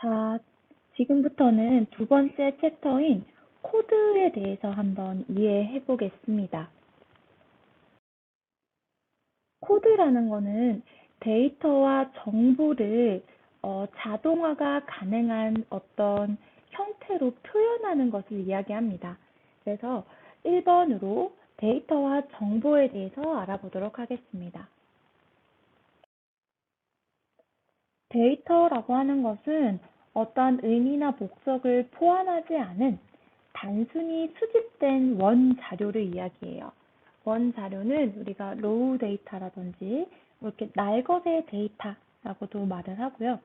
자, 지금부터는 두 번째 챕터인 코드에 대해서 한번 이해해 보겠습니다. 코드라는 거는 데이터와 정보를 자동화가 가능한 어떤 형태로 표현하는 것을 이야기합니다. 그래서 1번으로 데이터와 정보에 대해서 알아보도록 하겠습니다. 데이터라고 하는 것은 어떤 의미나 목적을 포함하지 않은 단순히 수집된 원 자료를 이야기해요. 원 자료는 우리가 로우 데이터라든지 이렇게 날것의 데이터라고도 말을 하고요.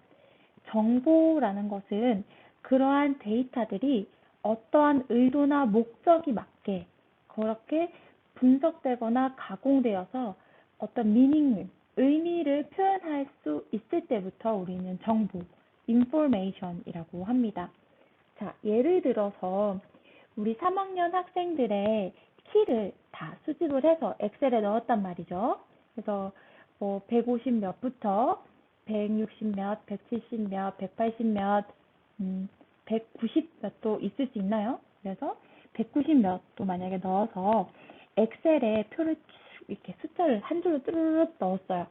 정보라는 것은 그러한 데이터들이 어떠한 의도나 목적이 맞게 그렇게 분석되거나 가공되어서 어떤 미닝을, 의미를 표현할 수 있을 때부터 우리는 정보, information이라고 합니다. 자, 예를 들어서 우리 3학년 학생들의 키를 다 수집을 해서 엑셀에 넣었단 말이죠. 그래서 뭐 150 몇부터 160 몇, 170 몇, 180 몇, 190 몇도 있을 수 있나요? 그래서 190 몇도 만약에 넣어서 엑셀에 표를 이렇게 숫자를 한 줄로 뚜루룩 넣었어요.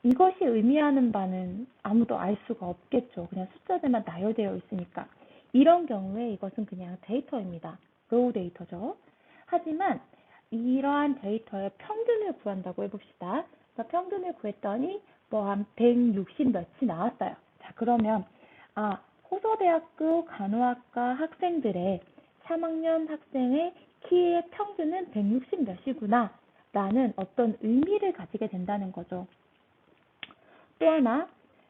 이것이 의미하는 바는 아무도 알 수가 없겠죠. 그냥 숫자들만 나열되어 있으니까. 이런 경우에 이것은 그냥 데이터입니다. 로우 데이터죠. 하지만 이러한 데이터의 평균을 구한다고 해봅시다. 그래서 평균을 구했더니 뭐 한 160 몇이 나왔어요. 자, 그러면 호서대학교 간호학과 학생들의 3학년 학생의 키의 평균은 160 몇이구나 라는 어떤 의미를 가지게 된다는 거죠. 또 하나,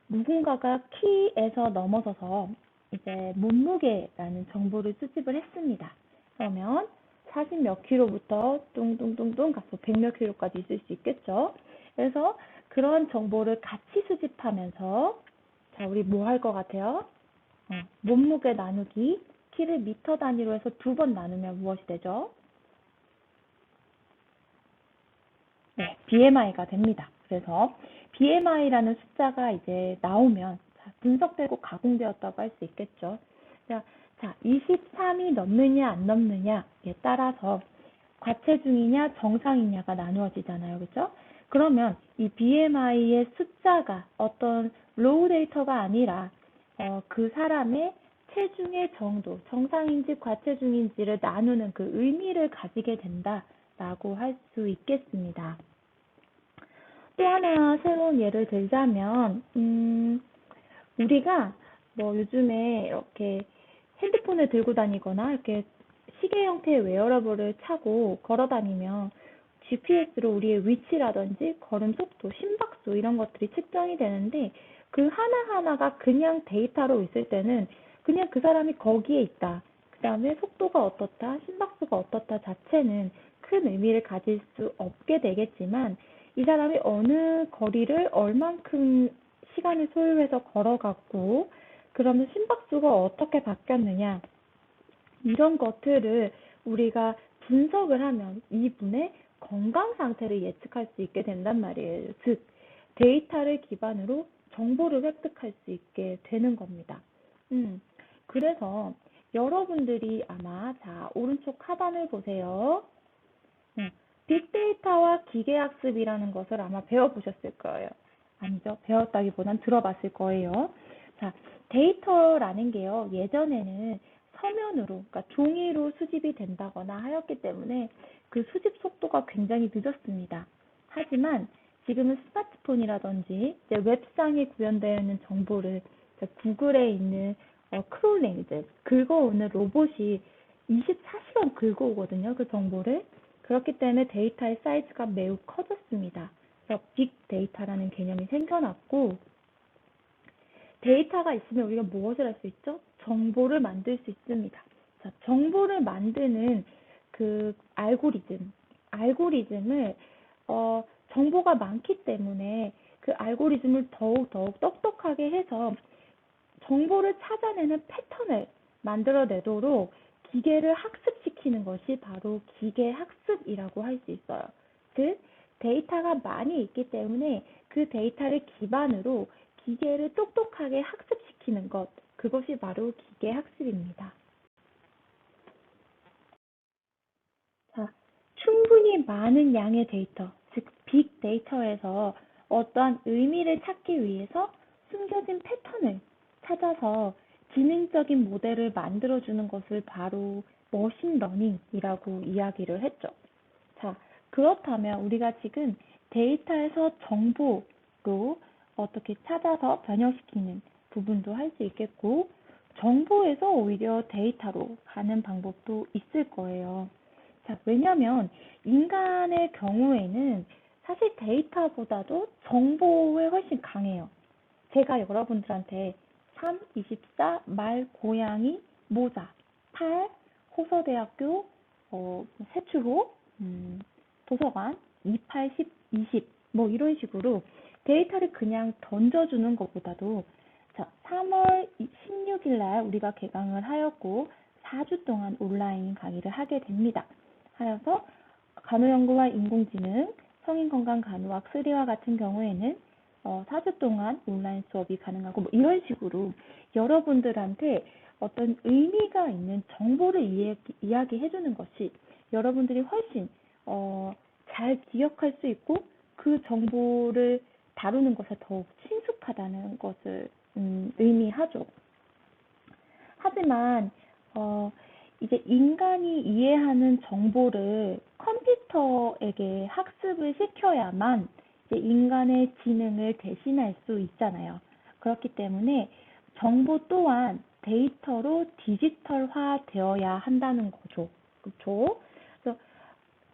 누군가가 키에서 넘어서서 이제 몸무게라는 정보를 수집을 했습니다. 그러면 40 몇 킬로부터 뚱뚱뚱뚱 가서 100 몇 킬로까지 있을 수 있겠죠. 그래서 그런 정보를 같이 수집하면서 자, 우리 뭐 할 것 같아요? 몸무게 나누기 키를 미터 단위로 해서 2번 나누면 무엇이 되죠? 네, BMI가 됩니다. 그래서 BMI라는 숫자가 이제 나오면 분석되고 가공되었다고 할 수 있겠죠. 자, 23이 넘느냐 안 넘느냐에 따라서 과체중이냐 정상이냐가 나누어지잖아요. 그렇죠? 그러면 이 BMI의 숫자가 어떤 로우 데이터가 아니라 그 사람의 체중의 정도, 정상인지 과체중인지를 나누는 그 의미를 가지게 된다라고 할 수 있겠습니다. 또 하나 새로운 예를 들자면, 우리가 뭐 요즘에 이렇게 핸드폰을 들고 다니거나 이렇게 시계 형태의 웨어러블을 차고 걸어 다니면 GPS로 우리의 위치라든지 걸음 속도, 심박수 이런 것들이 측정이 되는데 그 하나하나가 그냥 데이터로 있을 때는 그냥 그 사람이 거기에 있다. 그 다음에 속도가 어떻다, 심박수가 어떻다 자체는 큰 의미를 가질 수 없게 되겠지만 이 사람이 어느 거리를 얼만큼 시간을 소요해서 걸어갔고 그러면 심박수가 어떻게 바뀌었느냐 이런 것들을 우리가 분석을 하면 이분의 건강 상태를 예측할 수 있게 된단 말이에요. 즉 데이터를 기반으로 정보를 획득할 수 있게 되는 겁니다. 그래서 여러분들이 아마 자 오른쪽 하단을 보세요. 빅데이터와 기계학습이라는 것을 아마 배워보셨을 거예요. 아니죠. 배웠다기보단 들어봤을 거예요. 자, 데이터라는 게요. 예전에는 서면으로, 그러니까 종이로 수집이 된다거나 하였기 때문에 그 수집 속도가 굉장히 늦었습니다. 하지만 지금은 스마트폰이라든지 이제 웹상에 구현되어 있는 정보를 구글에 있는 크롤링, 이제 긁어오는 로봇이 24시간 긁어오거든요. 그 정보를. 그렇기 때문에 데이터의 사이즈가 매우 커졌습니다. 그래서 빅데이터라는 개념이 생겨났고 데이터가 있으면 우리가 무엇을 할 수 있죠? 정보를 만들 수 있습니다. 자, 정보를 만드는 그 알고리즘을 정보가 많기 때문에 그 알고리즘을 더욱 똑똑하게 해서 정보를 찾아내는 패턴을 만들어내도록 기계를 학습시키는 것이 바로 기계학습이라고 할 수 있어요. 즉, 데이터가 많이 있기 때문에 그 데이터를 기반으로 기계를 똑똑하게 학습시키는 것, 그것이 바로 기계학습입니다. 자, 충분히 많은 양의 데이터, 즉 빅데이터에서 어떠한 의미를 찾기 위해서 숨겨진 패턴을 찾아서 지능적인 모델을 만들어주는 것을 바로 머신러닝이라고 이야기를 했죠. 자, 그렇다면 우리가 지금 데이터에서 정보로 어떻게 찾아서 변형시키는 부분도 할 수 있겠고, 정보에서 오히려 데이터로 가는 방법도 있을 거예요. 자, 왜냐면 인간의 경우에는 사실 데이터보다도 정보에 훨씬 강해요. 제가 여러분들한테 3, 24, 말, 고양이, 모자, 8, 호서대학교, 세추호, 도서관, 28, 10, 20, 뭐 이런 식으로 데이터를 그냥 던져주는 것보다도 자, 3월 16일 날 우리가 개강을 하였고 4주 동안 온라인 강의를 하게 됩니다. 하여서 간호연구와 인공지능, 성인건강 간호학 3와 같은 경우에는 4주 동안 온라인 수업이 가능하고 뭐 이런 식으로 여러분들한테 어떤 의미가 있는 정보를 이야기해주는 것이 여러분들이 훨씬 잘 기억할 수 있고 그 정보를 다루는 것에 더욱 친숙하다는 것을 의미하죠. 하지만 이제 인간이 이해하는 정보를 컴퓨터에게 학습을 시켜야만 이제 인간의 지능을 대신할 수 있잖아요. 그렇기 때문에 정보 또한 데이터로 디지털화 되어야 한다는 거죠. 그렇죠? 그래서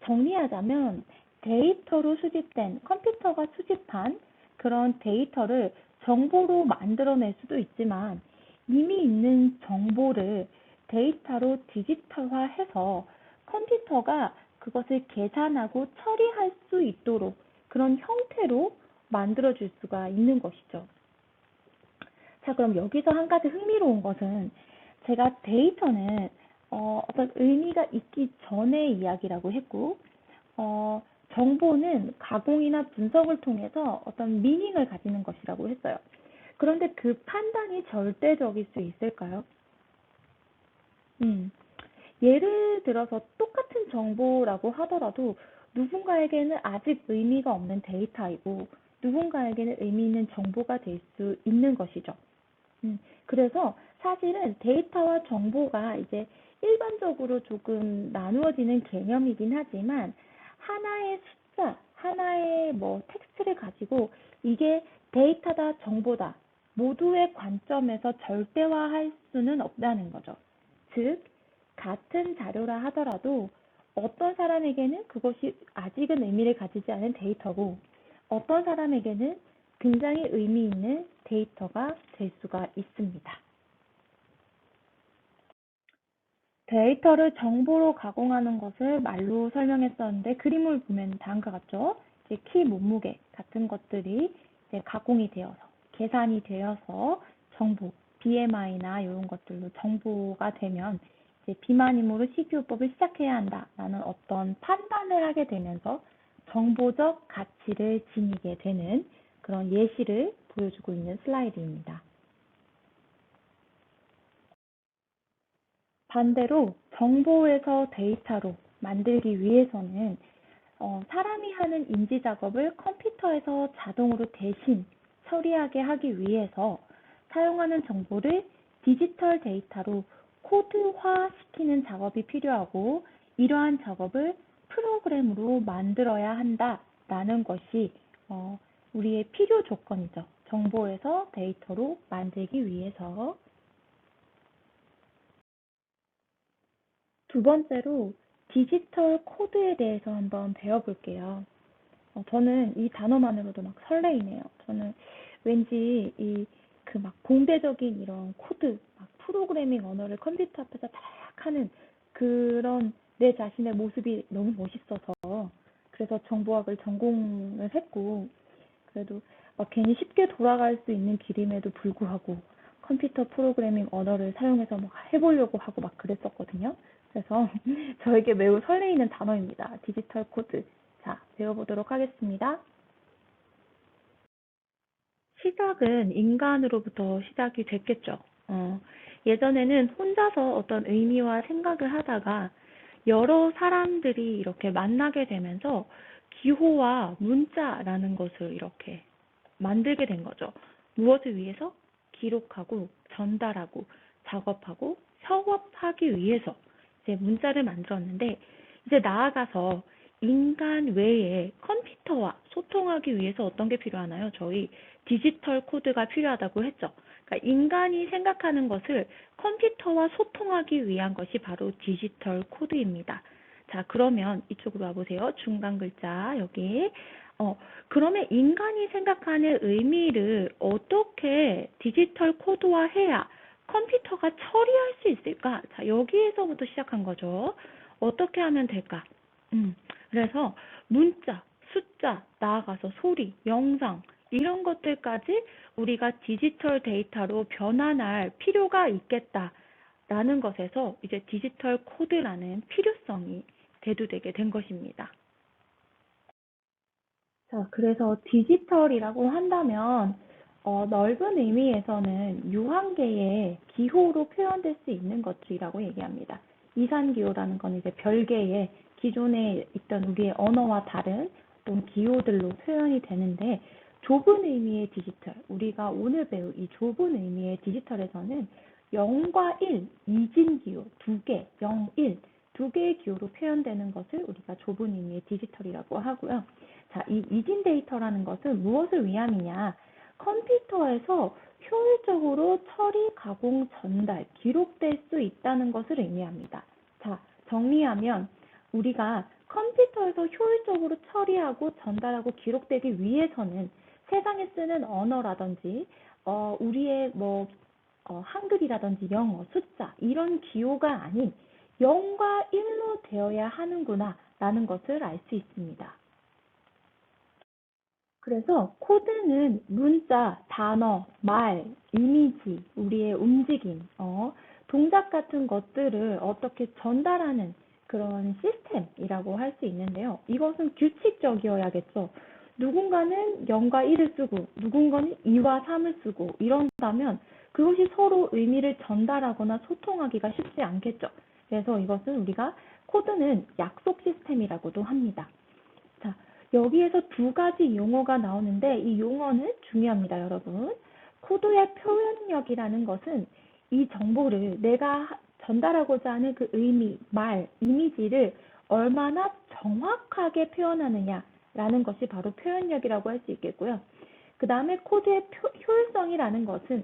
정리하자면 데이터로 수집된 컴퓨터가 수집한 그런 데이터를 정보로 만들어낼 수도 있지만 이미 있는 정보를 데이터로 디지털화해서 컴퓨터가 그것을 계산하고 처리할 수 있도록 그런 형태로 만들어줄 수가 있는 것이죠. 자, 그럼 여기서 한 가지 흥미로운 것은 제가 데이터는 어떤 의미가 있기 전의 이야기라고 했고 정보는 가공이나 분석을 통해서 어떤 미닝을 가지는 것이라고 했어요. 그런데 그 판단이 절대적일 수 있을까요? 예를 들어서 똑같은 정보라고 하더라도 누군가에게는 아직 의미가 없는 데이터이고 누군가에게는 의미 있는 정보가 될 수 있는 것이죠. 그래서 사실은 데이터와 정보가 이제 일반적으로 조금 나누어지는 개념이긴 하지만 하나의 숫자, 하나의 뭐 텍스트를 가지고 이게 데이터다, 정보다 모두의 관점에서 절대화할 수는 없다는 거죠. 즉, 같은 자료라 하더라도 어떤 사람에게는 그것이 아직은 의미를 가지지 않은 데이터고 어떤 사람에게는 굉장히 의미 있는 데이터가 될 수가 있습니다. 데이터를 정보로 가공하는 것을 말로 설명했었는데 그림을 보면 다음과 같죠. 이제 키, 몸무게 같은 것들이 이제 가공이 되어서 계산이 되어서 정보, BMI나 이런 것들로 정보가 되면 이제 비만임으로 식이요법을 시작해야 한다라는 어떤 판단을 하게 되면서 정보적 가치를 지니게 되는 그런 예시를 보여주고 있는 슬라이드입니다. 반대로 정보에서 데이터로 만들기 위해서는 사람이 하는 인지 작업을 컴퓨터에서 자동으로 대신 처리하게 하기 위해서 사용하는 정보를 디지털 데이터로 코드화시키는 작업이 필요하고 이러한 작업을 프로그램으로 만들어야 한다라는 것이 우리의 필요 조건이죠. 정보에서 데이터로 만들기 위해서. 두 번째로 디지털 코드에 대해서 한번 배워볼게요. 저는 이 단어만으로도 막 설레이네요. 저는 왠지 그 막 공대적인 이런 코드, 막 프로그래밍 언어를 컴퓨터 앞에서 딱 하는 그런 내 자신의 모습이 너무 멋있어서 그래서 정보학을 전공을 했고 그래도 막 괜히 쉽게 돌아갈 수 있는 길임에도 불구하고 컴퓨터 프로그래밍 언어를 사용해서 막 해보려고 하고 막 그랬었거든요. 그래서 저에게 매우 설레이는 단어입니다. 디지털 코드. 자, 배워보도록 하겠습니다. 시작은 인간으로부터 시작이 됐겠죠. 어, 예전에는 혼자서 어떤 의미와 생각을 하다가 여러 사람들이 이렇게 만나게 되면서 기호와 문자라는 것을 이렇게 만들게 된 거죠. 무엇을 위해서? 기록하고 전달하고 작업하고 협업하기 위해서 이제 문자를 만들었는데 이제 나아가서 인간 외에 컴퓨터와 소통하기 위해서 어떤 게 필요하나요? 저희 디지털 코드가 필요하다고 했죠. 그러니까 인간이 생각하는 것을 컴퓨터와 소통하기 위한 것이 바로 디지털 코드입니다. 자, 그러면 이쪽으로 와보세요. 중간 글자 여기. 그러면 인간이 생각하는 의미를 어떻게 디지털 코드화해야 컴퓨터가 처리할 수 있을까? 자, 여기에서부터 시작한 거죠. 어떻게 하면 될까? 그래서 문자, 숫자, 나아가서 소리, 영상, 이런 것들까지 우리가 디지털 데이터로 변환할 필요가 있겠다라는 것에서 이제 디지털 코드라는 필요성이 대두되게 된 것입니다. 자, 그래서 디지털이라고 한다면 넓은 의미에서는 유한계의 기호로 표현될 수 있는 것이라고 얘기합니다. 이산기호라는 건 이제 별개의 기존에 있던 우리의 언어와 다른 어떤 기호들로 표현이 되는데 좁은 의미의 디지털, 우리가 오늘 배울 이 좁은 의미의 디지털에서는 0과 1, 이진기호, 두 개, 0, 1, 두 개의 기호로 표현되는 것을 우리가 좁은 의미의 디지털이라고 하고요. 자, 이 이진 데이터라는 것은 무엇을 위함이냐? 컴퓨터에서 효율적으로 처리, 가공, 전달, 기록될 수 있다는 것을 의미합니다. 자, 정리하면 우리가 컴퓨터에서 효율적으로 처리하고 전달하고 기록되기 위해서는 세상에 쓰는 언어라든지 우리의 한글이라든지 영어, 숫자 이런 기호가 아닌 0과 1로 되어야 하는구나 라는 것을 알 수 있습니다. 그래서 코드는 문자, 단어, 말, 이미지, 우리의 움직임, 동작 같은 것들을 어떻게 전달하는 그런 시스템이라고 할 수 있는데요. 이것은 규칙적이어야겠죠. 누군가는 0과 1을 쓰고 누군가는 2와 3을 쓰고 이런다면 그것이 서로 의미를 전달하거나 소통하기가 쉽지 않겠죠. 그래서 이것은 우리가 코드는 약속 시스템이라고도 합니다. 자, 여기에서 두 가지 용어가 나오는데 이 용어는 중요합니다, 여러분. 코드의 표현력이라는 것은 이 정보를 내가 전달하고자 하는 그 의미, 말, 이미지를 얼마나 정확하게 표현하느냐라는 것이 바로 표현력이라고 할 수 있겠고요. 그 다음에 코드의 효율성이라는 것은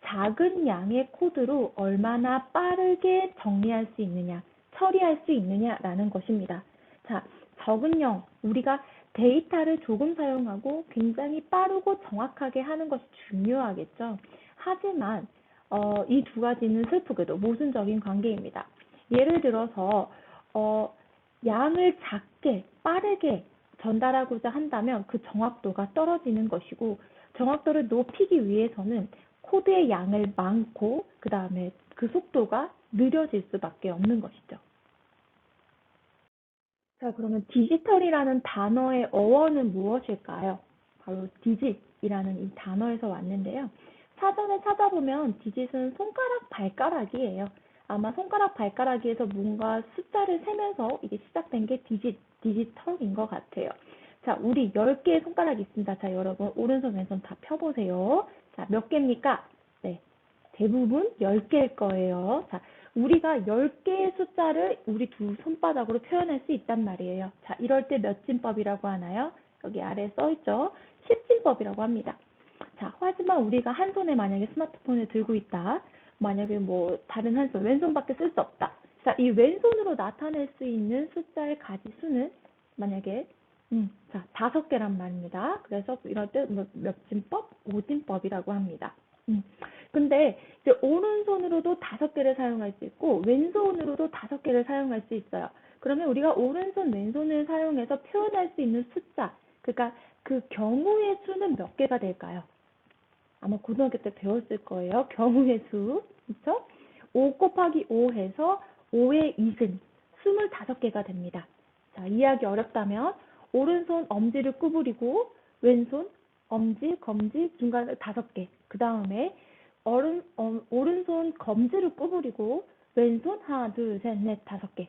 작은 양의 코드로 얼마나 빠르게 정리할 수 있느냐, 처리할 수 있느냐라는 것입니다. 자, 적은 영, 우리가 데이터를 조금 사용하고 굉장히 빠르고 정확하게 하는 것이 중요하겠죠. 하지만 이 두 가지는 슬프게도 모순적인 관계입니다. 예를 들어서 양을 작게 빠르게 전달하고자 한다면 그 정확도가 떨어지는 것이고 정확도를 높이기 위해서는 코드의 양을 많고 그 다음에 그 속도가 느려질 수밖에 없는 것이죠. 자, 그러면 디지털이라는 단어의 어원은 무엇일까요? 바로 디짓이라는 이 단어에서 왔는데요. 사전에 찾아보면 디짓은 손가락 발가락이에요. 아마 손가락 발가락에서 뭔가 숫자를 세면서 이게 시작된 게 디지털인 것 같아요. 자, 우리 10개의 손가락이 있습니다. 자, 여러분 오른손 왼손 다 펴보세요. 자, 몇 개입니까? 네, 대부분 10개일 거예요. 자, 우리가 10개의 숫자를 우리 두 손바닥으로 표현할 수 있단 말이에요. 자, 이럴 때 몇 진법이라고 하나요? 여기 아래에 써있죠. 10진법이라고 합니다. 자, 하지만 우리가 한 손에 만약에 스마트폰을 들고 있다. 만약에 다른 한 손, 왼손밖에 쓸 수 없다. 자, 이 왼손으로 나타낼 수 있는 숫자의 가지수는 만약에 자, 5개란 말입니다. 그래서 이럴 때 몇 진법? 5진법이라고 합니다. 근데 이제 오른손으로도 5개를 사용할 수 있고 왼손으로도 5개를 사용할 수 있어요. 그러면 우리가 오른손, 왼손을 사용해서 표현할 수 있는 숫자, 그러니까 그 경우의 수는 몇 개가 될까요? 아마 고등학교 때 배웠을 거예요. 경우의 수, 그렇죠? 5 곱하기 5 해서 5의 2승, 25개가 됩니다. 자, 이해하기 어렵다면 오른손 엄지를 구부리고 왼손 엄지, 검지, 중간에 5개. 그 다음에 오른손 검지를 구부리고 왼손 하나, 둘, 셋, 넷, 5개.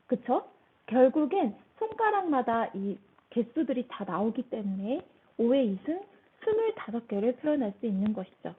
그쵸? 결국엔 손가락마다 이 개수들이 다 나오기 때문에 5의 2승 25개를 표현할 수 있는 것이죠.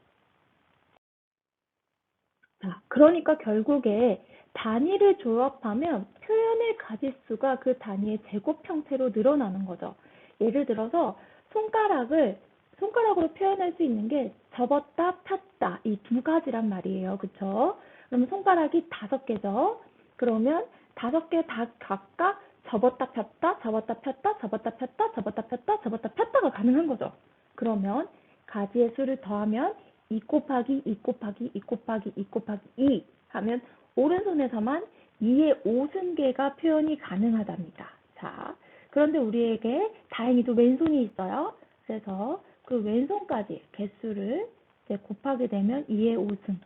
자, 그러니까 결국에 단위를 조합하면 표현의 가짓수가 그 단위의 제곱 형태로 늘어나는 거죠. 예를 들어서 손가락으로 표현할 수 있는 게 접었다 폈다 이 두 가지란 말이에요. 그쵸? 그러면 손가락이 5개죠. 그러면 5개 다 각각 접었다 폈다 접었다 폈다 접었다 폈다 접었다 폈다 접었다 폈다가 가능한 거죠. 그러면 가지의 수를 더하면 2 곱하기 2 곱하기 2 곱하기 2 곱하기 2 하면 오른손에서만 2의 5승계가 표현이 가능하답니다. 자, 그런데 우리에게 다행히도 왼손이 있어요. 그래서 그 왼손까지 개수를 이제 곱하게 되면 2의 5승.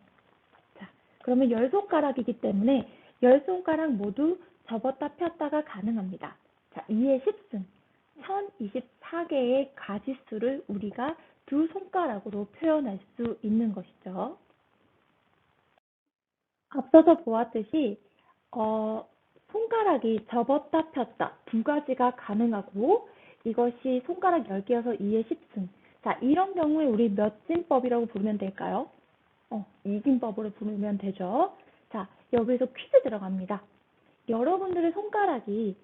자, 그러면 10손가락이기 때문에 10손가락 모두 접었다 폈다가 가능합니다. 자, 2의 10승. 1024개의 가지수를 우리가 두 손가락으로 표현할 수 있는 것이죠. 앞서서 보았듯이 손가락이 접었다 폈다 두 가지가 가능하고 이것이 손가락 10개여서 2의 10승. 자, 이런 경우에 우리 몇 진법이라고 부르면 될까요? 이진법으로 부르면 되죠. 자, 여기서 퀴즈 들어갑니다. 여러분들의 손가락이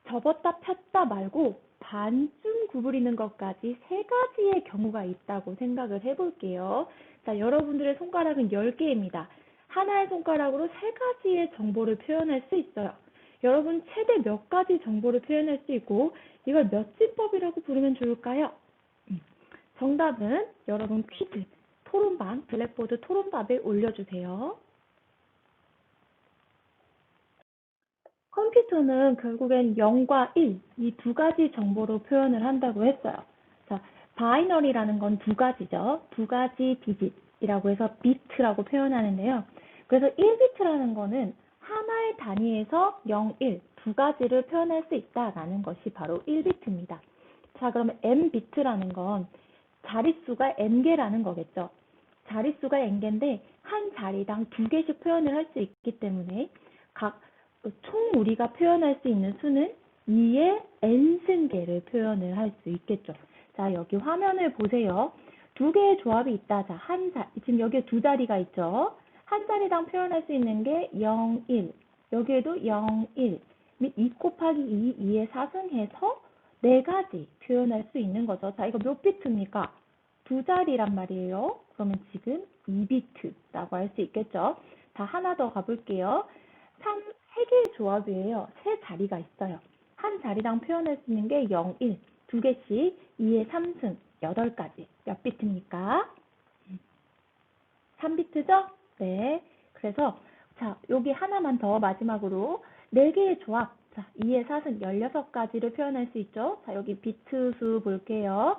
접었다 폈다 말고 반쯤 구부리는 것까지 3가지의 경우가 있다고 생각을 해볼게요. 자, 여러분들의 손가락은 10개입니다. 하나의 손가락으로 3가지의 정보를 표현할 수 있어요. 여러분 최대 몇 가지 정보를 표현할 수 있고 이걸 몇 진법이라고 부르면 좋을까요? 정답은 여러분 퀴즈, 토론방, 블랙보드 토론밥에 올려주세요. 컴퓨터는 결국엔 0과 1, 이 두 가지 정보로 표현을 한다고 했어요. 자, 바이너리라는 건 두 가지죠. 두 가지 디짓이라고 해서 비트라고 표현하는데요. 그래서 1비트라는 거는 하나의 단위에서 0, 1, 두 가지를 표현할 수 있다라는 것이 바로 1비트입니다. 자, 그러면 n비트라는 건 자릿수가 n개라는 거겠죠. 자릿수가 n개인데 한 자리당 2개씩 표현을 할 수 있기 때문에 총 우리가 표현할 수 있는 수는 2의 n승계를 표현을 할 수 있겠죠. 자, 여기 화면을 보세요. 두 개의 조합이 있다. 자, 지금 여기에 두 자리가 있죠. 한 자리당 표현할 수 있는 게 0, 1. 여기에도 0, 1. 및 2 곱하기 2, 2의 4승해서 4가지 표현할 수 있는 거죠. 자, 이거 몇 비트입니까? 두 자리란 말이에요. 그러면 지금 2비트라고 할 수 있겠죠. 자, 하나 더 가볼게요. 3개의 조합이에요. 3자리가 있어요. 한 자리당 표현할 수 있는 게 0, 1, 2개씩 2의 3승, 8가지. 몇 비트입니까? 3비트죠? 네. 그래서 자, 여기 하나만 더 마지막으로 4개의 조합. 자, 2의 4승 16가지를 표현할 수 있죠. 자, 여기 비트 수 볼게요.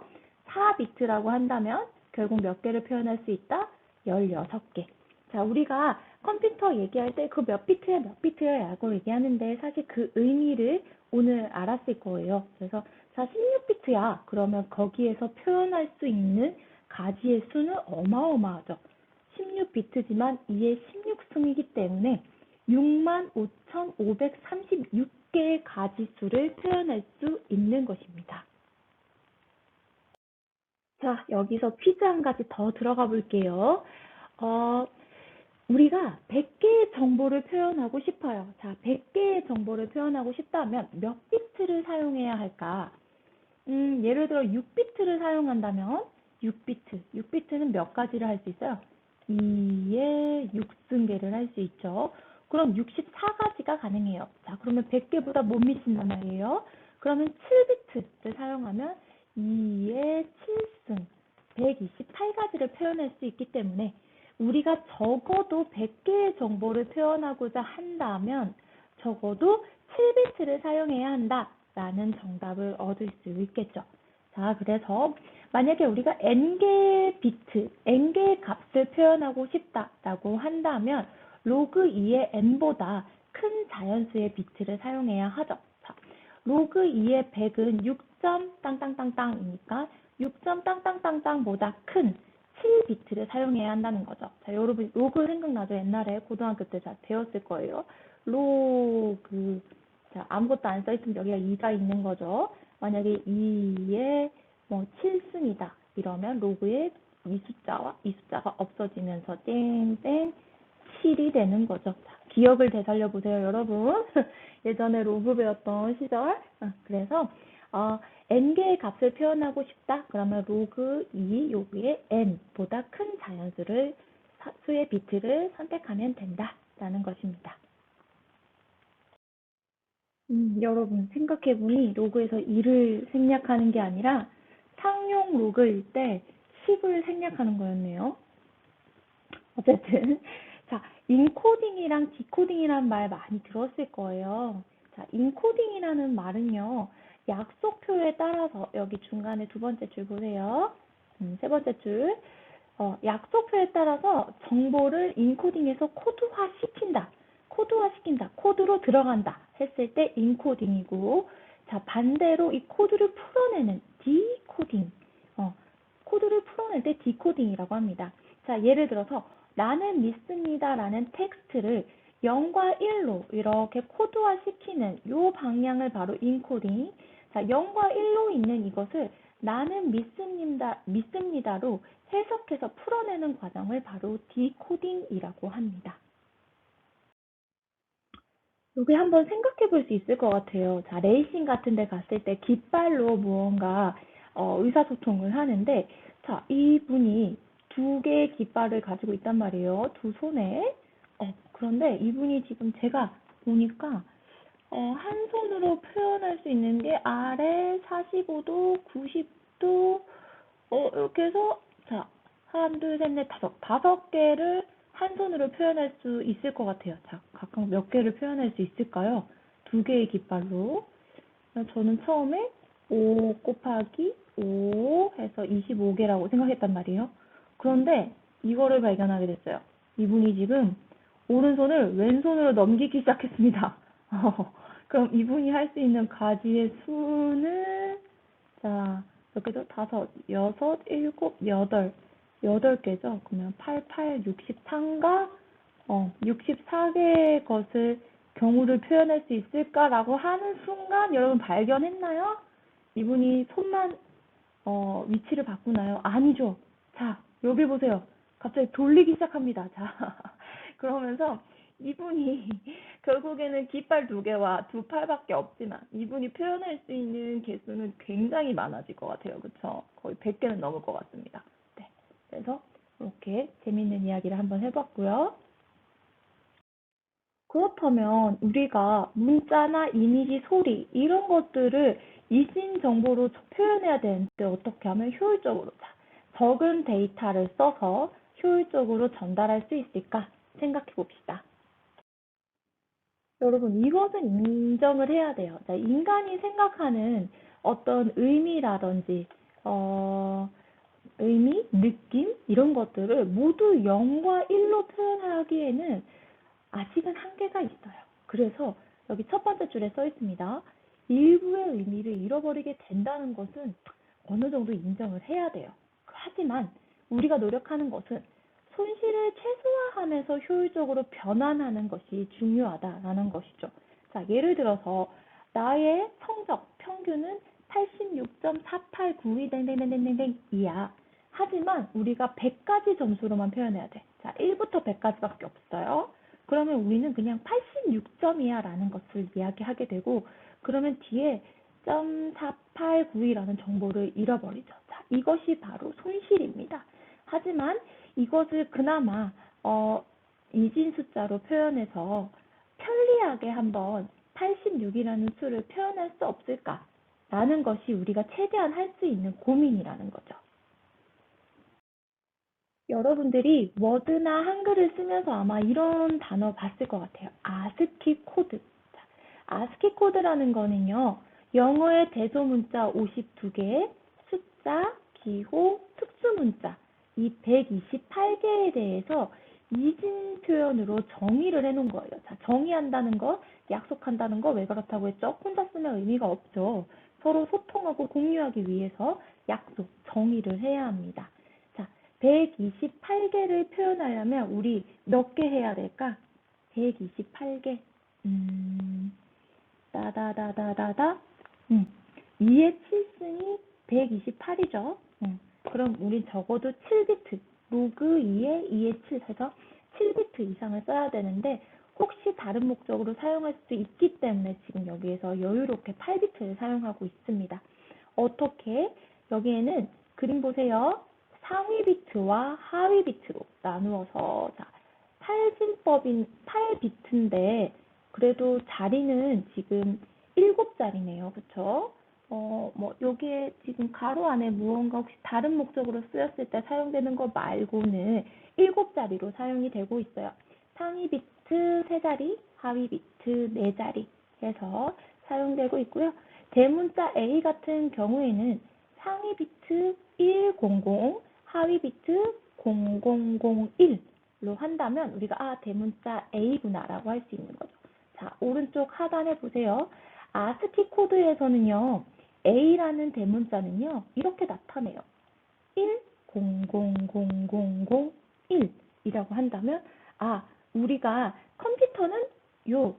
4비트라고 한다면 결국 몇 개를 표현할 수 있다? 16개. 자, 우리가 컴퓨터 얘기할 때 그 몇 비트야 몇 비트야 라고 얘기하는데 사실 그 의미를 오늘 알았을 거예요. 그래서 자, 16비트야. 그러면 거기에서 표현할 수 있는 가지의 수는 어마어마하죠. 16비트지만 2의 16승이기 때문에 65,536개의 가지수를 표현할 수 있는 것입니다. 자, 여기서 퀴즈 한 가지 더 들어가 볼게요. 우리가 100개의 정보를 표현하고 싶어요. 자, 100개의 정보를 표현하고 싶다면 몇 비트를 사용해야 할까? 예를 들어 6비트를 사용한다면 6비트는 몇 가지를 할 수 있어요? 2의 6승계를 할 수 있죠. 그럼 64가지가 가능해요. 자, 그러면 100개보다 못 미친단 말이에요. 그러면 7비트를 사용하면 2의 7승, 128가지를 표현할 수 있기 때문에 우리가 적어도 100개의 정보를 표현하고자 한다면 적어도 7비트를 사용해야 한다라는 정답을 얻을 수 있겠죠. 자, 그래서 만약에 우리가 n개의 비트, n개의 값을 표현하고 싶다라고 한다면 로그 2의 n보다 큰 자연수의 비트를 사용해야 하죠. 자, 로그 2의 100은 6점 땅땅땅땅이니까 6점 땅땅땅땅보다 큰 7비트를 사용해야 한다는 거죠. 자, 여러분 로그 생각나죠? 옛날에 고등학교 때 잘 배웠을 거예요. 로그. 자, 아무것도 안 써있으면 여기가 2가 있는 거죠. 만약에 2에 뭐 7순이다. 이러면 로그에 이 숫자가 없어지면서 땡땡 7이 되는 거죠. 자, 기억을 되살려 보세요, 여러분. 예전에 로그 배웠던 시절. 그래서 n개의 값을 표현하고 싶다. 그러면 로그 2 여기에 n보다 큰 자연수의 비트를 선택하면 된다라는 것입니다. 여러분 생각해보니 로그에서 2를 생략하는 게 아니라 상용 로그일 때 10을 생략하는 거였네요. 어쨌든 자, 인코딩이랑 디코딩이라는 말 많이 들었을 거예요. 자, 인코딩이라는 말은요. 약속표에 따라서 여기 중간에 두 번째 줄 보세요. 세 번째 줄. 약속표에 따라서 정보를 인코딩해서 코드화시킨다. 코드로 들어간다 했을 때 인코딩이고, 자, 반대로 이 코드를 풀어내는 디코딩. 코드를 풀어낼 때 디코딩이라고 합니다. 자, 예를 들어서 나는 믿습니다 라는 텍스트를 0과 1로 이렇게 코드화시키는 이 방향을 바로 인코딩. 자, 0과 1로 있는 이것을 나는 믿습니다로 해석해서 풀어내는 과정을 바로 디코딩이라고 합니다. 여기 한번 생각해 볼 수 있을 것 같아요. 자, 레이싱 같은 데 갔을 때 깃발로 무언가 의사소통을 하는데, 자, 이분이 두 개의 깃발을 가지고 있단 말이에요. 두 손에. 그런데 이분이 지금 제가 보니까 한 손으로 표현할 수 있는 게 아래 45도, 90도, 이렇게 해서, 자, 하나, 둘, 셋, 넷, 다섯 개를 한 손으로 표현할 수 있을 것 같아요. 자, 각각 몇 개를 표현할 수 있을까요? 두 개의 깃발로. 저는 처음에 5 곱하기 5 해서 25개라고 생각했단 말이에요. 그런데 이거를 발견하게 됐어요. 이분이 지금 오른손을 왼손으로 넘기기 시작했습니다. 그럼 이분이 할 수 있는 가지의 수는, 자, 이렇게 해서 5, 6, 7, 8개죠. 그러면 8, 63가 64개의 것을 경우를 표현할 수 있을까라고 하는 순간 여러분 발견했나요? 이분이 손만 위치를 바꾸나요? 아니죠. 자, 여기 보세요. 갑자기 돌리기 시작합니다. 자, 그러면서 이분이 결국에는 깃발 2개와 두 팔밖에 없지만 이분이 표현할 수 있는 개수는 굉장히 많아질 것 같아요. 그쵸? 거의 100개는 넘을 것 같습니다. 네. 그래서 이렇게 재밌는 이야기를 한번 해봤고요. 그렇다면 우리가 문자나 이미지, 소리 이런 것들을 이신 정보로 표현해야 되는데 어떻게 하면 효율적으로 적은 데이터를 써서 효율적으로 전달할 수 있을까 생각해 봅시다. 여러분, 이것은 인정을 해야 돼요. 자, 인간이 생각하는 어떤 의미라든지 의미, 느낌 이런 것들을 모두 0과 1로 표현하기에는 아직은 한계가 있어요. 그래서 여기 첫 번째 줄에 써 있습니다. 일부의 의미를 잃어버리게 된다는 것은 어느 정도 인정을 해야 돼요. 하지만 우리가 노력하는 것은 손실을 최소화하면서 효율적으로 변환하는 것이 중요하다라는 것이죠. 자, 예를 들어서 나의 성적 평균은 86.489이 땡땡땡땡땡이야. 하지만 우리가 100가지 점수로만 표현해야 돼. 자, 1부터 100까지밖에 없어요. 그러면 우리는 그냥 86점이야 라는 것을 이야기하게 되고, 그러면 뒤에 .4892라는 정보를 잃어버리죠. 자, 이것이 바로 손실입니다. 하지만 이것을 그나마 이진 숫자로 표현해서 편리하게 한번 86이라는 수를 표현할 수 없을까라는 것이 우리가 최대한 할 수 있는 고민이라는 거죠. 여러분들이 워드나 한글을 쓰면서 아마 이런 단어 봤을 것 같아요. 아스키 코드. 아스키 코드라는 거는요, 영어의 대소문자 52개, 숫자, 기호, 특수문자, 이 128개에 대해서 이진 표현으로 정의를 해놓은 거예요. 자, 정의한다는 거, 약속한다는 거 왜 그렇다고 했죠? 혼자 쓰면 의미가 없죠. 서로 소통하고 공유하기 위해서 약속, 정의를 해야 합니다. 자, 128개를 표현하려면 우리 몇 개 해야 될까? 128개. 따다다다다다. 2의 7승이 128이죠. 그럼 우린 적어도 7비트, 로그 2의 7 해서 7비트 이상을 써야 되는데 혹시 다른 목적으로 사용할 수도 있기 때문에 지금 여기에서 여유롭게 8비트를 사용하고 있습니다. 어떻게? 여기에는 그림 보세요. 상위 비트와 하위 비트로 나누어서 자, 8진법인 8비트인데 그래도 자리는 지금 7자리네요. 그쵸? 여기에 지금 가로 안에 무언가 혹시 다른 목적으로 쓰였을 때 사용되는 거 말고는 7자리로 사용이 되고 있어요. 상위 비트 3자리, 하위 비트 4자리 해서 사용되고 있고요. 대문자 A 같은 경우에는 상위 비트 100, 하위 비트 0001로 한다면 우리가 대문자 A구나 라고 할 수 있는 거죠. 자, 오른쪽 하단에 보세요. 아스키 코드에서는요. A라는 대문자는요. 이렇게 나타내요. 100001이라고 한다면 우리가 컴퓨터는 요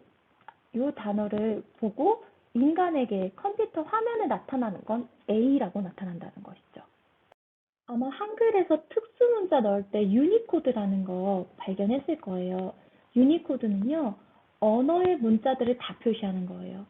단어를 보고 인간에게 컴퓨터 화면에 나타나는 건 A라고 나타난다는 것이죠. 아마 한글에서 특수문자 넣을 때 유니코드라는 거 발견했을 거예요. 유니코드는요, 언어의 문자들을 다 표시하는 거예요.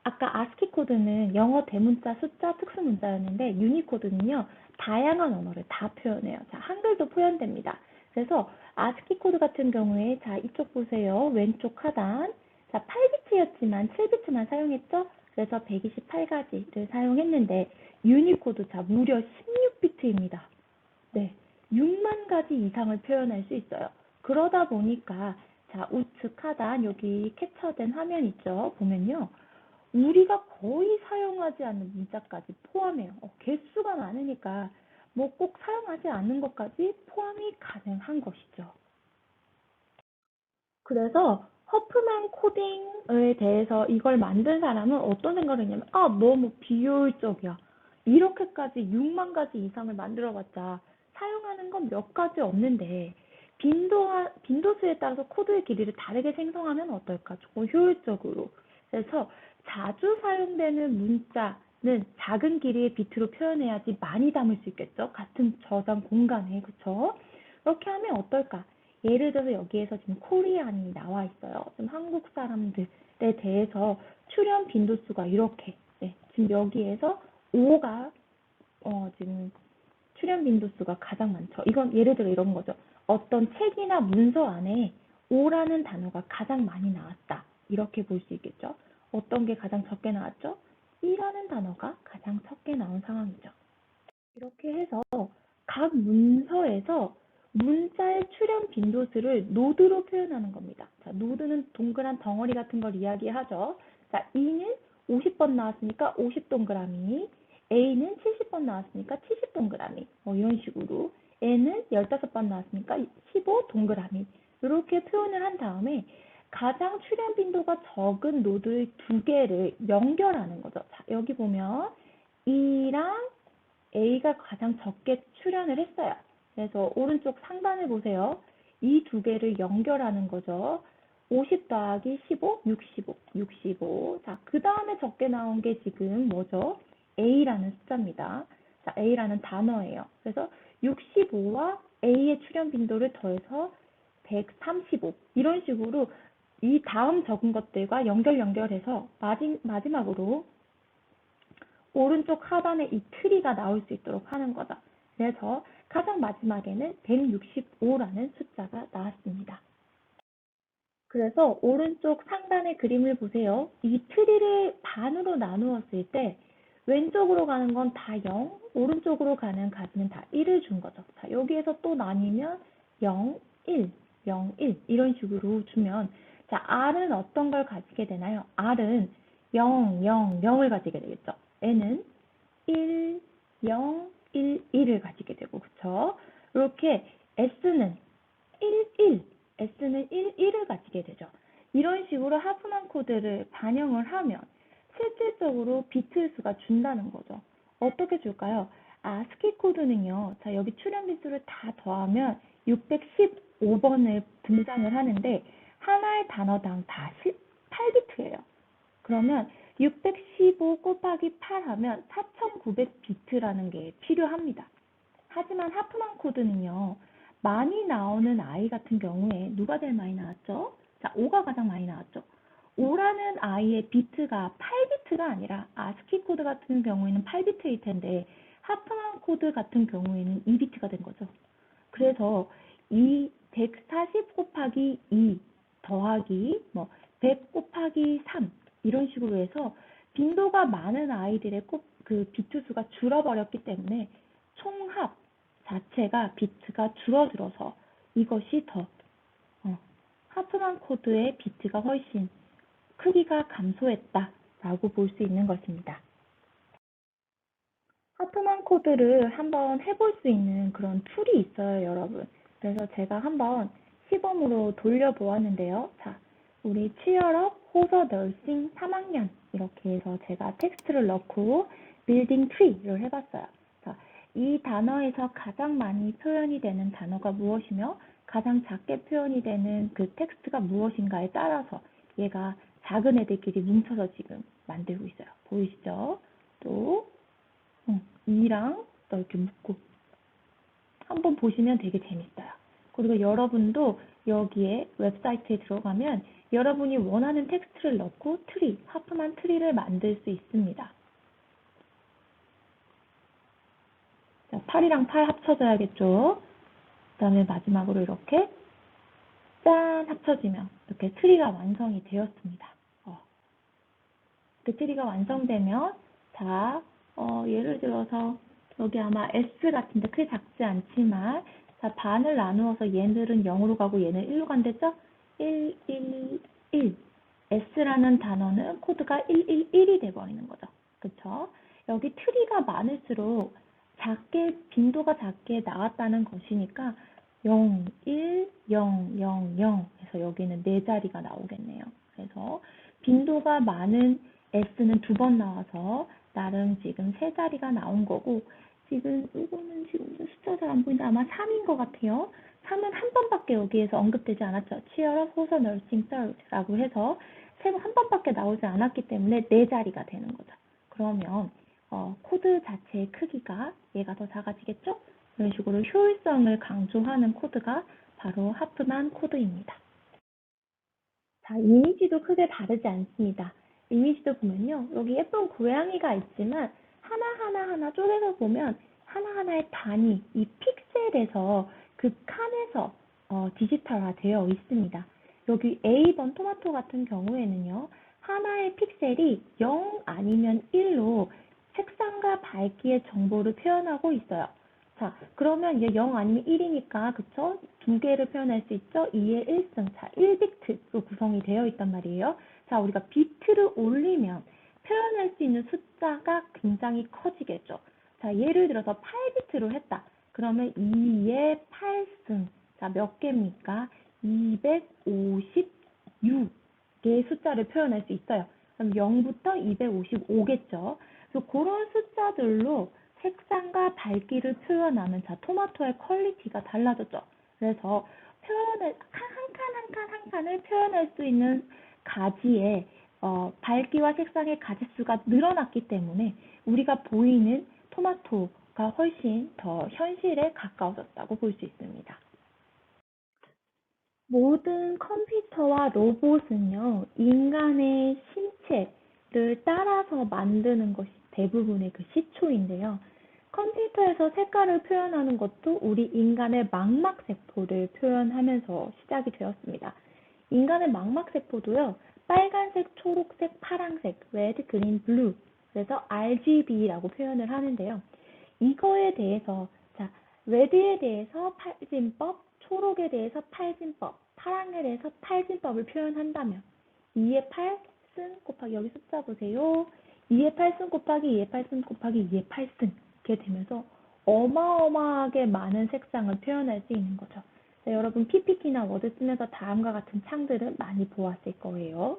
아까 아스키 코드는 영어 대문자, 숫자, 특수문자였는데 유니코드는요, 다양한 언어를 다 표현해요. 자, 한글도 표현됩니다. 그래서 아스키 코드 같은 경우에 자, 이쪽 보세요. 왼쪽 하단. 자, 8비트였지만 7비트만 사용했죠? 그래서 128가지를 사용했는데 유니코드 자, 무려 16비트입니다. 네, 6만 가지 이상을 표현할 수 있어요. 그러다 보니까 자, 우측 하단 여기 캡처된 화면 있죠? 보면요. 우리가 거의 사용하지 않는 문자까지 포함해요. 개수가 많으니까 뭐 꼭 사용하지 않는 것까지 포함이 가능한 것이죠. 그래서 허프만 코딩에 대해서 이걸 만든 사람은 어떤 생각을 했냐면 너무 비효율적이야. 이렇게까지 6만 가지 이상을 만들어봤자 사용하는 건 몇 가지 없는데 빈도수에 따라서 코드의 길이를 다르게 생성하면 어떨까? 조금 효율적으로. 그래서 자주 사용되는 문자는 작은 길이의 비트로 표현해야지 많이 담을 수 있겠죠? 같은 저장 공간에. 그쵸? 그렇게 하면 어떨까? 예를 들어서 여기에서 지금 코리안이 나와 있어요. 지금 한국 사람들에 대해서 출연 빈도수가 이렇게. 네, 지금 여기에서 5가 지금 출연 빈도수가 가장 많죠. 이건 예를 들어 이런 거죠. 어떤 책이나 문서 안에 5라는 단어가 가장 많이 나왔다. 이렇게 볼 수 있겠죠. 어떤 게 가장 적게 나왔죠? 2라는 단어가 가장 적게 나온 상황이죠. 이렇게 해서 각 문서에서 문자의 출현 빈도수를 노드로 표현하는 겁니다. 자, 노드는 동그란 덩어리 같은 걸 이야기하죠. 자, E는 50번 나왔으니까 50동그라미, A는 70번 나왔으니까 70동그라미, 이런 식으로 N은 15번 나왔으니까 15동그라미 이렇게 표현을 한 다음에 가장 출현 빈도가 적은 노드 2개를 연결하는 거죠. 자, 여기 보면 E랑 A가 가장 적게 출현을 했어요. 그래서 오른쪽 상단을 보세요. 이 두 개를 연결하는 거죠. 50 더하기 15, 65, 65. 자, 그 다음에 적게 나온 게 지금 뭐죠? A라는 숫자입니다. 자, A라는 단어예요. 그래서 65와 A의 출현 빈도를 더해서 135. 이런 식으로 이 다음 적은 것들과 연결해서 마지막으로 오른쪽 하단에 이 트리가 나올 수 있도록 하는 거죠. 그래서 가장 마지막에는 165라는 숫자가 나왔습니다. 그래서 오른쪽 상단의 그림을 보세요. 이 트리를 반으로 나누었을 때 왼쪽으로 가는 건 다 0, 오른쪽으로 가는 가지는 다 1을 준 거죠. 자, 여기에서 또 나뉘면 0, 1, 0, 1 이런 식으로 주면 자, R은 어떤 걸 가지게 되나요? R은 0, 0, 0을 가지게 되겠죠. N은 1, 0, 1, 1을 가지게 되고, 그쵸? 이렇게 S는 1, 1, S는 1, 1을 가지게 되죠. 이런 식으로 하프만 코드를 반영을 하면 실질적으로 비트 수가 준다는 거죠. 어떻게 줄까요? ASCII 코드는요. 자, 여기 출현 비수를 다 더하면 615번을 분장을 하는데 하나의 단어당 다 8비트예요. 그러면 615 곱하기 8 하면 4900비트라는 게 필요합니다. 하지만 하프만 코드는요. 많이 나오는 아이 같은 경우에 누가 제일 많이 나왔죠? 자, 5가 가장 많이 나왔죠. 5라는 아이의 비트가 8비트가 아니라 ASCII 코드 같은 경우에는 8비트일 텐데 하프만 코드 같은 경우에는 2비트가 된 거죠. 그래서 이 140 곱하기 2 더하기 100 곱하기 3 이런 식으로 해서 빈도가 많은 아이들의 그 비트 수가 줄어버렸기 때문에 총합 자체가 비트가 줄어들어서 이것이 더 하프만 코드의 비트가 훨씬 크기가 감소했다라고 볼 수 있는 것입니다. 하프만 코드를 한번 해볼 수 있는 그런 툴이 있어요, 여러분. 그래서 제가 한번 시범으로 돌려보았는데요. 자, 우리 치얼업 호서 널싱 3학년 이렇게 해서 제가 텍스트를 넣고 빌딩 트리를 해봤어요. 자, 이 단어에서 가장 많이 표현이 되는 단어가 무엇이며 가장 작게 표현이 되는 그 텍스트가 무엇인가에 따라서 얘가 작은 애들끼리 뭉쳐서 지금 만들고 있어요. 보이시죠? 또 2랑 또 이렇게 묶고 한번 보시면 되게 재밌어요. 그리고 여러분도 여기에 웹사이트에 들어가면 여러분이 원하는 텍스트를 넣고 트리, 하프만 트리를 만들 수 있습니다. 자, 8이랑 8 합쳐져야겠죠? 그 다음에 마지막으로 이렇게 짠 합쳐지면 이렇게 트리가 완성이 되었습니다. 그 트리가 완성되면 자, 예를 들어서 여기 아마 S 같은데 크게 작지 않지만 자, 반을 나누어서 얘들은 0으로 가고 얘는 1로 간댔죠? 1, 1, 1. S라는 단어는 코드가 111이 돼버리는 거죠. 그쵸? 여기 트리가 많을수록 작게, 빈도가 작게 나왔다는 것이니까 0, 1, 0, 0, 0 해서 여기는 4자리가 나오겠네요. 그래서 빈도가 많은 S는 2번 나와서 나름 지금 3자리가 나온 거고 지금 이거는 지금 숫자 잘 안 보이는데 아마 3인 것 같아요. 3은 한 번밖에 여기에서 언급되지 않았죠. 치얼업 호서 널싱 서비스라고 해서 한 번밖에 나오지 않았기 때문에 4자리가 되는 거죠. 그러면 코드 자체의 크기가 얘가 더 작아지겠죠? 이런 식으로 효율성을 강조하는 코드가 바로 하프만 코드입니다. 자, 이미지도 크게 다르지 않습니다. 이미지도 보면요. 여기 예쁜 고양이가 있지만 하나하나 쪼개서 보면 하나하나의 단위, 이 픽셀에서 그 칸에서 디지털화 되어 있습니다. 여기 A번 토마토 같은 경우에는요. 하나의 픽셀이 0 아니면 1로 색상과 밝기의 정보를 표현하고 있어요. 자, 그러면 이게 0 아니면 1이니까, 그쵸? 두 개를 표현할 수 있죠? 2의 1승. 자, 1비트로 구성이 되어 있단 말이에요. 자, 우리가 비트를 올리면 표현할 수 있는 숫자가 굉장히 커지겠죠. 자, 예를 들어서 8비트로 했다. 그러면 2의 8승. 자, 몇 개입니까? 256개의 숫자를 표현할 수 있어요. 그럼 0부터 255겠죠. 그래서 그런 숫자들로 색상과 밝기를 표현하면 자, 토마토의 퀄리티가 달라졌죠. 그래서 표현을 한 칸을 표현할 수 있는 가지의 밝기와 색상의 가지수가 늘어났기 때문에 우리가 보이는 토마토가 훨씬 더 현실에 가까워졌다고 볼 수 있습니다. 모든 컴퓨터와 로봇은요, 인간의 신체를 따라서 만드는 것이 대부분의 그 시초인데요. 컴퓨터에서 색깔을 표현하는 것도 우리 인간의 망막세포를 표현하면서 시작이 되었습니다. 인간의 망막세포도요, 빨간색, 초록색, 파란색, 레드, 그린, 블루, 그래서 RGB라고 표현을 하는데요. 이거에 대해서, 자, 레드에 대해서 팔진법, 초록에 대해서 팔진법, 파랑에 대해서 팔진법을 표현한다면 2의 8승 곱하기 여기 숫자 보세요. 2의 8승 곱하기 2의 8승 곱하기 2의 8승 이렇게 되면서 어마어마하게 많은 색상을 표현할 수 있는 거죠. 자, 여러분 PPT나 워드 쓰면서 다음과 같은 창들을 많이 보았을 거예요.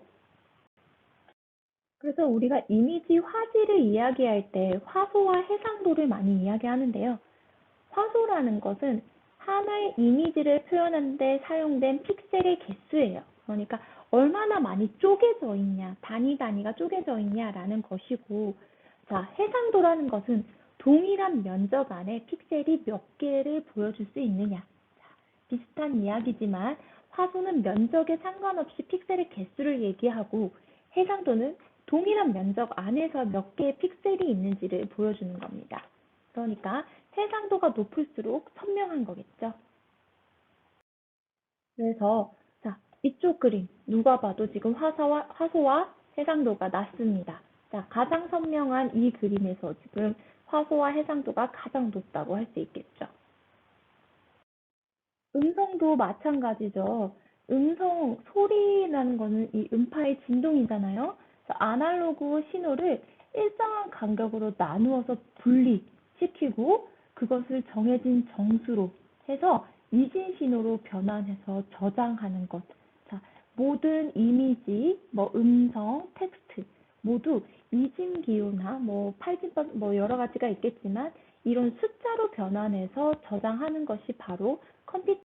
그래서 우리가 이미지 화질을 이야기할 때 화소와 해상도를 많이 이야기하는데요. 화소라는 것은 하나의 이미지를 표현하는 데 사용된 픽셀의 개수예요. 그러니까 얼마나 많이 쪼개져 있냐, 단위가 쪼개져 있냐라는 것이고, 자, 해상도라는 것은 동일한 면적 안에 픽셀이 몇 개를 보여줄 수 있느냐. 자, 비슷한 이야기지만 화소는 면적에 상관없이 픽셀의 개수를 얘기하고 해상도는 동일한 면적 안에서 몇 개의 픽셀이 있는지를 보여주는 겁니다. 그러니까 해상도가 높을수록 선명한 거겠죠. 그래서 자, 이쪽 그림 누가 봐도 지금 화소와 해상도가 낮습니다. 자, 가장 선명한 이 그림에서 지금 화소와 해상도가 가장 높다고 할 수 있겠죠. 음성도 마찬가지죠. 소리라는 거는 이 음파의 진동이잖아요. 그래서 아날로그 신호를 일정한 간격으로 나누어서 분리시키고 그것을 정해진 정수로 해서 이진 신호로 변환해서 저장하는 것. 자, 모든 이미지, 음성, 텍스트 모두 이진 기호나 8진법 여러 가지가 있겠지만 이런 숫자로 변환해서 저장하는 것이 바로 컴퓨터